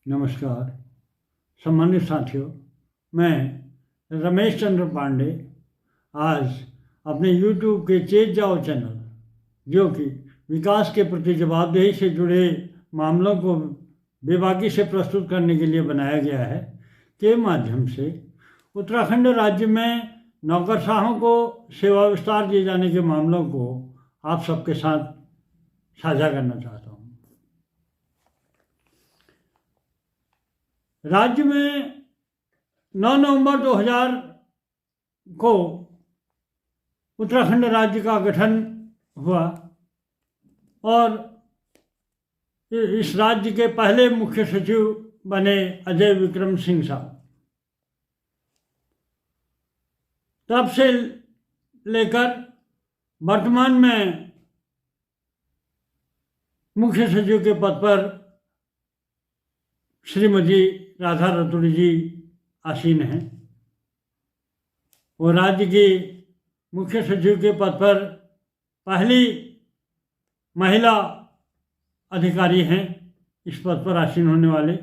नमस्कार सम्मानित साथियों, मैं रमेश चंद्र पांडे आज अपने YouTube के चेत जाओ चैनल, जो कि विकास के प्रति जवाबदेही से जुड़े मामलों को बेबाकी से प्रस्तुत करने के लिए बनाया गया है, के माध्यम से उत्तराखंड राज्य में नौकरशाहों को सेवा विस्तार दिए जाने के मामलों को आप सबके साथ साझा करना चाहता हूँ। राज्य में 9 नवंबर 2000 को उत्तराखंड राज्य का गठन हुआ और इस राज्य के पहले मुख्य सचिव बने अजय विक्रम सिंह साहब। तब से लेकर वर्तमान में मुख्य सचिव के पद पर श्रीमती राधा रतूड़ी जी आसीन हैं। वो राज्य की मुख्य सचिव के पद पर पहली महिला अधिकारी हैं इस पद पर आसीन होने वाले।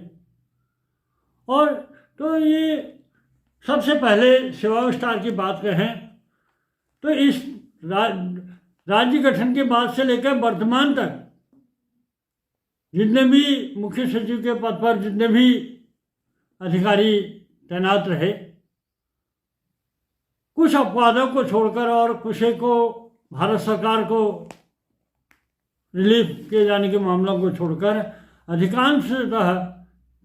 और तो ये सबसे पहले सेवा विस्तार की बात कहें तो इस राज्य गठन के बाद से लेकर वर्तमान तक जितने भी मुख्य सचिव के पद पर जितने भी अधिकारी तैनात रहे, कुछ अपवादों को छोड़कर और कुछ को भारत सरकार को रिलीफ किए जाने के मामलों को छोड़कर अधिकांशतः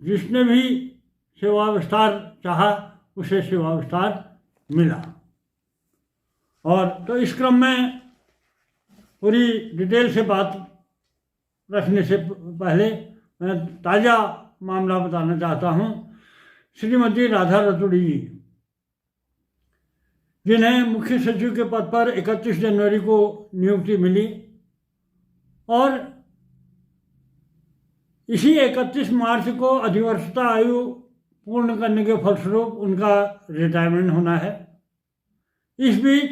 जिसने भी सेवा विस्तार चाहा उसे सेवा विस्तार मिला। और तो इस क्रम में पूरी डिटेल से बात रखने से पहले मैं ताज़ा मामला बताना चाहता हूँ। श्रीमती राधा रतूड़ी जी, जिन्हें मुख्य सचिव के पद पर 31 जनवरी को नियुक्ति मिली और इसी 31 मार्च को अधिवर्षता आयु पूर्ण करने के फलस्वरूप उनका रिटायरमेंट होना है। इस बीच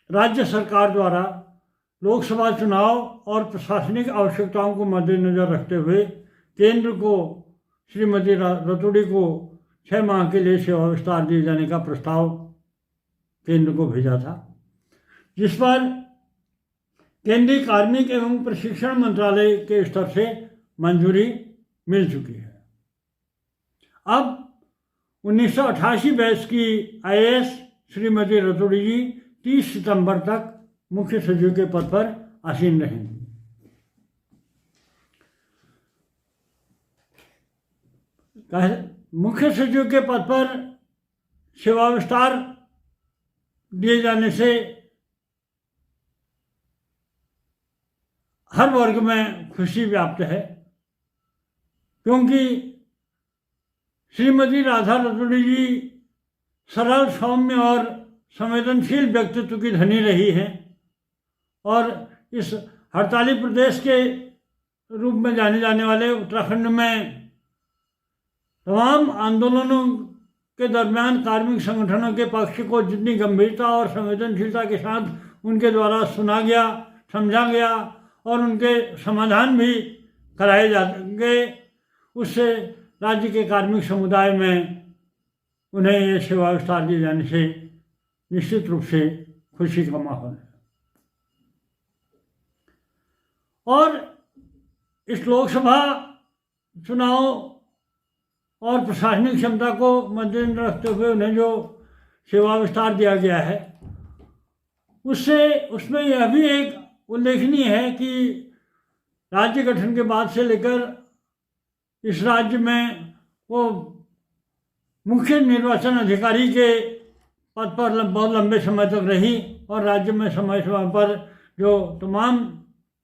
राज्य सरकार द्वारा लोकसभा चुनाव और प्रशासनिक आवश्यकताओं को मद्देनजर रखते हुए केंद्र को श्रीमती रतूड़ी को 6 माह के लिए सेवा विस्तार दिए जाने का प्रस्ताव केंद्र को भेजा था, जिस पर केंद्रीय कार्मिक एवं प्रशिक्षण मंत्रालय के स्तर से मंजूरी मिल चुकी है। अब 1988 बैच की IAS श्रीमती रतूड़ी जी 30 सितंबर तक मुख्य सचिव के पद पर आसीन रहेंगी। मुख्य सचिव के पद पर सेवा विस्तार दिए जाने से हर वर्ग में खुशी व्याप्त है, क्योंकि श्रीमती राधा रतूड़ी जी सरल, सौम्य और संवेदनशील व्यक्तित्व की धनी रही हैं और इस हड़ताली प्रदेश के रूप में जाने जाने वाले उत्तराखंड में तमाम आंदोलनों के दरमियान कार्मिक संगठनों के पक्ष को जितनी गंभीरता और संवेदनशीलता के साथ उनके द्वारा सुना गया, समझा गया और उनके समाधान भी कराए जाएंगे, उससे राज्य के कार्मिक समुदाय में उन्हें ये सेवा विस्तार दिए जाने से निश्चित रूप से खुशी का माहौल है। और इस लोकसभा चुनाव और प्रशासनिक क्षमता को मद्देनजर रखते हुए उन्हें जो सेवा विस्तार दिया गया है, उसमें यह भी एक उल्लेखनीय है कि राज्य गठन के बाद से लेकर इस राज्य में वो मुख्य निर्वाचन अधिकारी के पद पर बहुत लंबे समय तक रही और राज्य में समय समय पर जो तमाम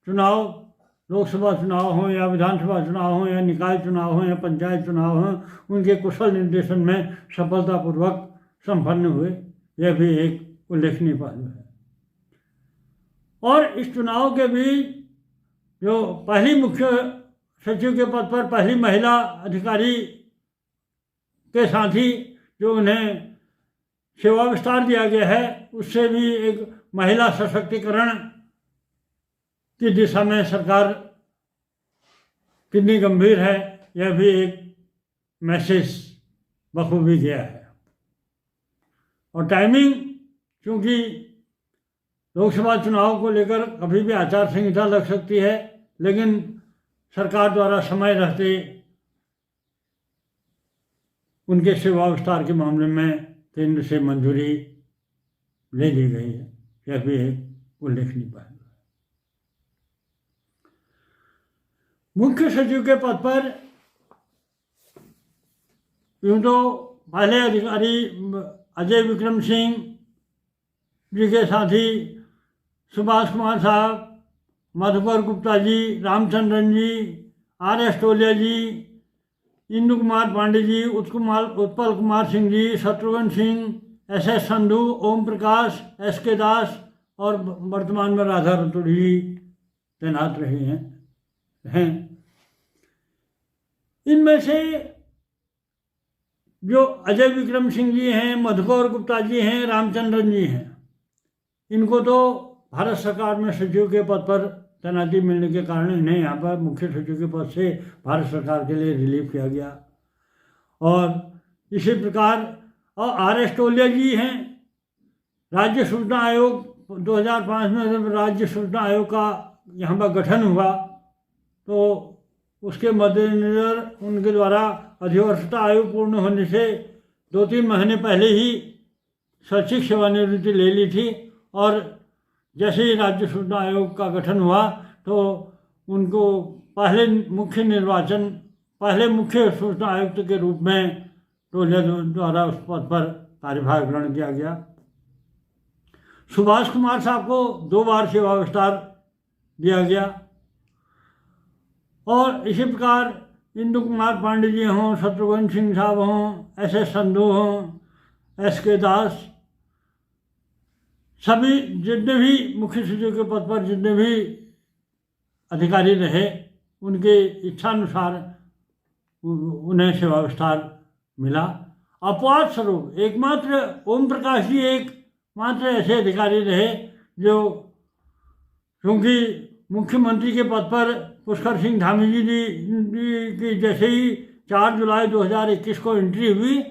चुनाव, लोकसभा चुनाव हों या विधानसभा चुनाव हों या निकाय चुनाव हों या पंचायत चुनाव हों, उनके कुशल निर्देशन में सफलतापूर्वक संपन्न हुए। यह भी एक उल्लेखनीय पहलू है। और इस चुनाव के बीच जो पहली मुख्य सचिव के पद पर पहली महिला अधिकारी के साथ ही जो उन्हें सेवा विस्तार दिया गया है, उससे भी एक महिला सशक्तिकरण की दिशा में सरकार कितनी गंभीर है, यह भी एक मैसेज बखूबी गया है। और टाइमिंग, क्योंकि लोकसभा चुनाव को लेकर कभी भी आचार संहिता लग सकती है, लेकिन सरकार द्वारा समय रहते उनके सेवा विस्तार के मामले में केंद्र से मंजूरी ले ली गई है, यह भी एक उल्लेखनीय बात है। मुख्य सचिव के पद पर यूं तो पहले अधिकारी अजय विक्रम सिंह जी के साथी सुभाष कुमार साहब, मधुकर गुप्ता जी, रामचंद्रन जी, R.S. टोलिया जी, इंदु कुमार पांडे जी, उत्पल कुमार सिंह जी, शत्रुघ्न सिंह, S.S. संधू, ओम प्रकाश, S.K. दास और वर्तमान में राधा रतूड़ी जी तैनात रहे हैं। इनमें से जो अजय विक्रम सिंह जी हैं, मधुकर गुप्ता जी हैं, रामचंद्रन जी हैं, इनको तो भारत सरकार में सचिव के पद पर तैनाती मिलने के कारण इन्हें यहाँ पर मुख्य सचिव के पद से भारत सरकार के लिए रिलीव किया गया। और इसी प्रकार R.S. टोलिया जी हैं, राज्य सूचना आयोग 2005 में जब राज्य सूचना आयोग का यहाँ पर गठन हुआ तो उसके मद्देनज़र उनके द्वारा अधिवर्षता आयु पूर्ण होने से 2-3 महीने पहले ही स्वैच्छिक सेवानिवृत्ति ले ली थी। और जैसे ही राज्य सूचना आयोग का गठन हुआ तो उनको पहले मुख्य सूचना आयुक्त के रूप में टोलिया द्वारा उस पद पर कार्यभार ग्रहण किया गया। सुभाष कुमार साहब को 2 बार सेवा विस्तार दिया गया। और इसी प्रकार इंदु कुमार पांडे जी हों, शत्रुघ्न सिंह साहब हों, S.S. संधू हों, S.K. दास, सभी जितने भी मुख्य सचिव के पद पर जितने भी अधिकारी रहे, उनके इच्छानुसार उन्हें सेवा विस्तार मिला। अपवाद स्वरूप एकमात्र ओम प्रकाश जी एकमात्र ऐसे अधिकारी रहे जो, क्योंकि मुख्यमंत्री के पद पर पुष्कर सिंह धामी जी की जैसे ही 4 जुलाई 2021 को एंट्री हुई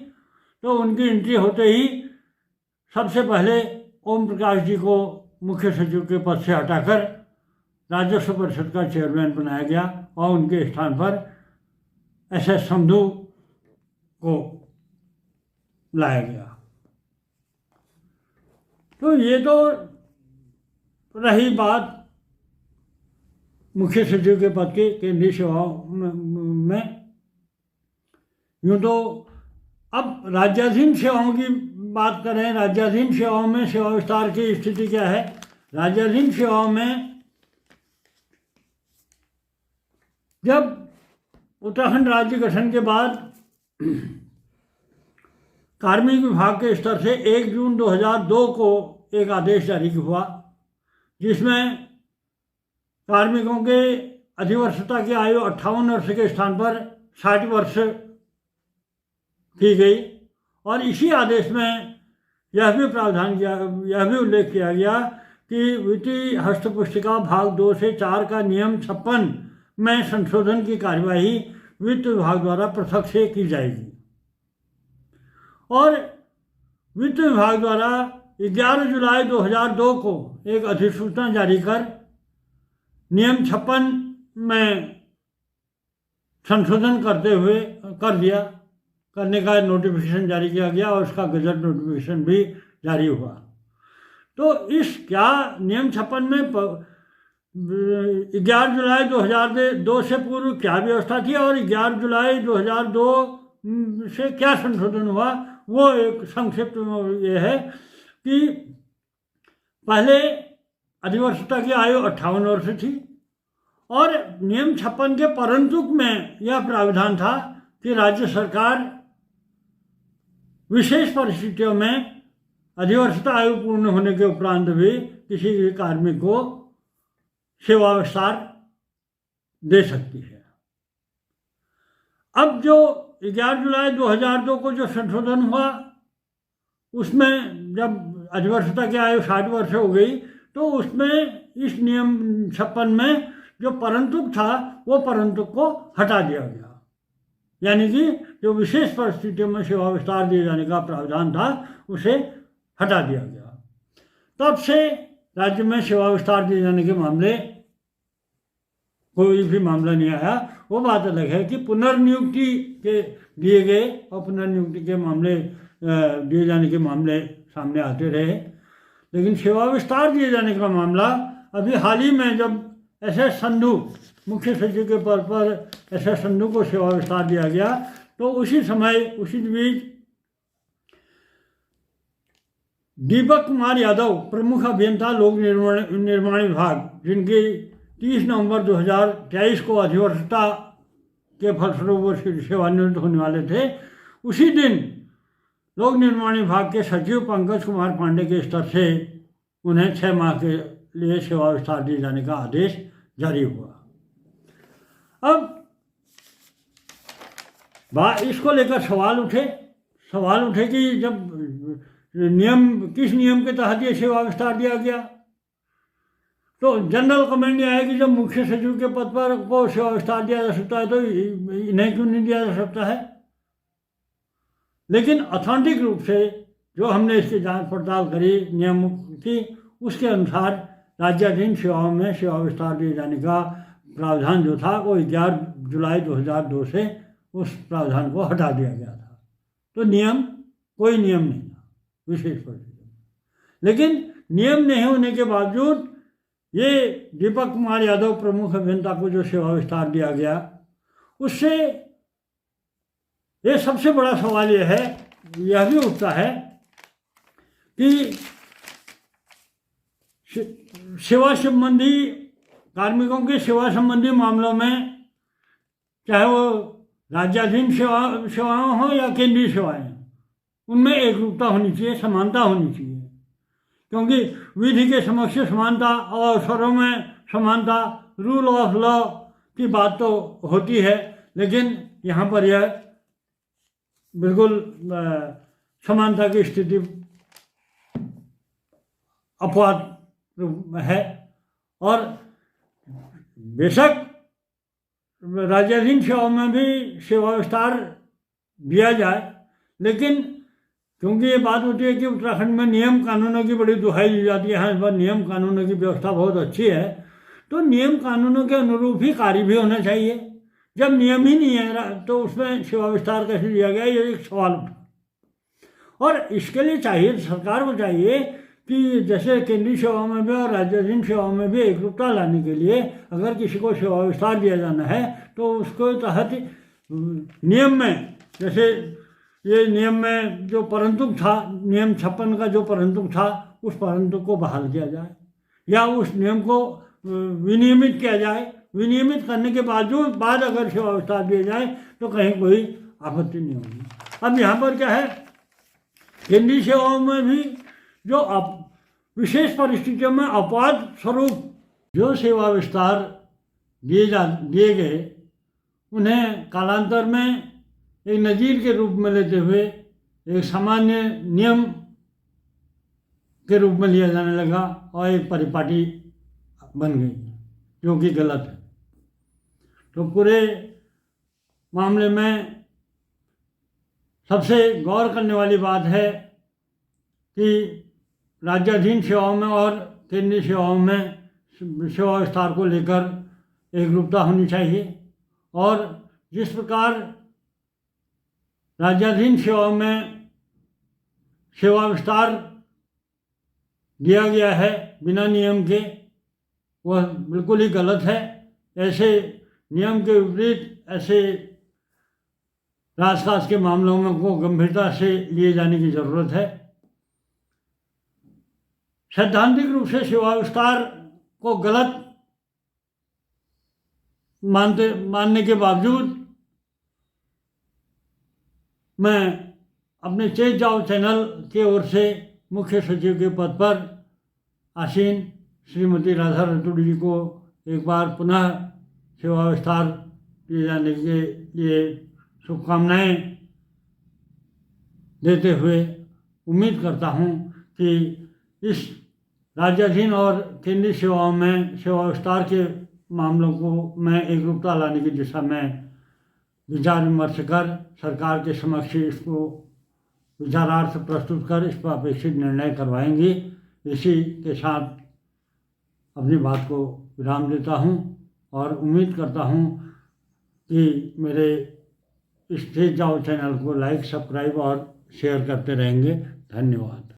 तो उनकी एंट्री होते ही सबसे पहले ओम प्रकाश जी को मुख्य सचिव के पद से हटाकर राजस्व परिषद का चेयरमैन बनाया गया और उनके स्थान पर S.S. संधू को लाया गया। तो ये तो रही बात मुख्य सचिव के पद के केंद्रीय सेवाओं में। यूँ तो अब राज्याधीन सेवाओं की बात करें, राज्याधीन सेवाओं में सेवा विस्तार की स्थिति क्या है। राज्याधीन सेवाओं में जब उत्तराखंड राज्य गठन के बाद कार्मिक विभाग के स्तर से 1 जून 2002 को एक आदेश जारी हुआ जिसमें कार्मिकों के अधिवर्षता की आयु 58 वर्ष के स्थान पर 60 वर्ष की गई। और इसी आदेश में यह भी उल्लेख किया गया कि वित्तीय हस्तपुस्तिका भाग 2 से 4 का नियम 56 में संशोधन की कार्यवाही वित्त विभाग द्वारा पृथक से की जाएगी। और वित्त विभाग द्वारा 11 जुलाई 2002 को एक अधिसूचना जारी कर नियम 56 में संशोधन करने का नोटिफिकेशन जारी किया गया और उसका गजट नोटिफिकेशन भी जारी हुआ। तो इस नियम 56 में 11 जुलाई 2002 से पूर्व क्या व्यवस्था थी और 11 जुलाई 2002 से क्या संशोधन हुआ, वो एक संक्षिप्त ये है कि पहले अधिवर्षता की आयु 58 वर्ष थी और नियम 56 के परंतुक में यह प्राविधान था कि राज्य सरकार विशेष परिस्थितियों में अधिवर्षता आयु पूर्ण होने के उपरांत भी किसी भी कार्मिक को सेवा विस्तार दे सकती है। अब जो 11 जुलाई 2002 को जो संशोधन हुआ उसमें जब अधिवर्षता की आयु 60 वर्ष हो गई तो उसमें इस नियम 56 में जो परंतुक था वो परंतुक को हटा दिया गया, यानी कि जो विशेष परिस्थितियों में सेवा विस्तार दिए जाने का प्रावधान था उसे हटा दिया गया। तब से राज्य में सेवा विस्तार दिए जाने के मामले कोई भी मामला नहीं आया। वो बात अलग है कि पुनर्नियुक्ति के दिए गए और पुनर्नियुक्ति के मामले दिए जाने के मामले सामने आते रहे, लेकिन सेवा विस्तार दिए जाने का मामला अभी हाल ही में जब SS संधू मुख्य सचिव के पद पर SS संधू को सेवा विस्तार दिया गया तो उसी समय उसी बीच दीपक कुमार यादव प्रमुख अभियंता लोक निर्माण विभाग, जिनकी 30 नवंबर 2023 को अधिवर्षता के फलस्वरूप वो सेवानिवृत्त होने वाले थे, उसी दिन लोक निर्माण विभाग के सचिव पंकज कुमार पांडे के स्तर से उन्हें 6 माह के लिए सेवा विस्तार दिए जाने का आदेश जारी हुआ। अब इसको लेकर सवाल उठे कि जब किस नियम के तहत ये सेवा विस्तार दिया गया, तो जनरल कमेंट ये है कि जब मुख्य सचिव के पद पर को सेवा विस्तार दिया जा सकता है तो इन्हें क्यों नहीं दिया जा सकता है। लेकिन ऑथेंटिक रूप से जो हमने इसकी जांच पड़ताल करी नियम की, उसके अनुसार राज्याधीन सेवाओं में सेवा विस्तार दिए जाने का प्रावधान जो था वो 11 जुलाई 2002 से उस प्रावधान को हटा दिया गया था। तो कोई नियम नहीं था विशेष परिस्थिति में। लेकिन नियम नहीं होने के बावजूद ये दीपक कुमार यादव प्रमुख अभियंता को जो सेवा विस्तार दिया गया, उससे ये सबसे बड़ा सवाल यह भी उठता है कि सेवा संबंधी कार्मिकों के सेवा संबंधी मामलों में, चाहे वो राज्याधीन सेवाएं हो या केंद्रीय सेवाएं, उनमें एकरूपता होनी चाहिए, समानता होनी चाहिए। क्योंकि विधि के समक्ष समानता और अवसरों में समानता, रूल ऑफ लॉ की बात तो होती है, लेकिन यहाँ पर यह बिल्कुल समानता की स्थिति अपवाद है। और बेशक राज्याधीन सेवाओं में भी सेवा विस्तार दिया जाए, लेकिन क्योंकि ये बात होती है कि उत्तराखंड में नियम कानूनों की बड़ी दुहाई दी जाती है, यहाँ पर नियम कानूनों की व्यवस्था बहुत अच्छी है, तो नियम कानूनों के अनुरूप ही कार्य भी होना चाहिए। जब नियम ही नहीं है तो उसमें सेवा विस्तार कैसे दिया गया, ये एक सवाल उठा। और इसके लिए चाहिए, सरकार को चाहिए कि जैसे केंद्रीय सेवाओं में भी और राज्याधीन सेवाओं में भी एकरूपता लाने के लिए अगर किसी को सेवा विस्तार दिया जाना है तो उसको तहत नियम में, जैसे ये नियम में जो परंतुक था, नियम 56 का जो परंतुक था, उस परंतुक को बहाल किया जाए या उस नियम को विनियमित किया जाए। विनियमित करने के बाद अगर सेवा विस्तार दिया जाए तो कहीं कोई आपत्ति नहीं होगी। अब यहाँ पर क्या है, केंद्रीय सेवाओं में भी जो विशेष परिस्थितियों में अपवाद स्वरूप जो सेवा विस्तार दिए गए, उन्हें कालांतर में एक नज़ीर के रूप में लेते हुए एक सामान्य नियम के रूप में लिया जाने लगा और एक परिपाटी बन गई, जो कि गलत है। तो पूरे मामले में सबसे गौर करने वाली बात है कि राज्याधीन सेवाओं में और केंद्रीय सेवाओं में सेवा विस्तार को लेकर एकरूपता होनी चाहिए। और जिस प्रकार राज्याधीन सेवाओं में सेवा विस्तार दिया गया है बिना नियम के, वह बिल्कुल ही गलत है। ऐसे नियम के विपरीत ऐसे राजकाज के मामलों में को गंभीरता से लिए जाने की जरूरत है। सैद्धांतिक रूप से सेवा विस्तार को गलत मानने के बावजूद मैं अपने चेत जाओ चैनल की ओर से मुख्य सचिव के पद पर आसीन श्रीमती राधा रतूड़ी जी को एक बार पुनः सेवा विस्तार किए जाने के लिए शुभकामनाएं देते हुए उम्मीद करता हूं कि इस राज्याधीन और केंद्रीय सेवाओं में सेवा विस्तार के मामलों को मैं एकरूपता लाने की दिशा में विचार विमर्श कर सरकार के समक्ष इसको विचारार्थ प्रस्तुत कर इस पर अपेक्षित निर्णय करवाएंगी। इसी के साथ अपनी बात को विराम देता हूँ और उम्मीद करता हूँ कि मेरे इस तेज जाओ चैनल को लाइक, सब्सक्राइब और शेयर करते रहेंगे। धन्यवाद।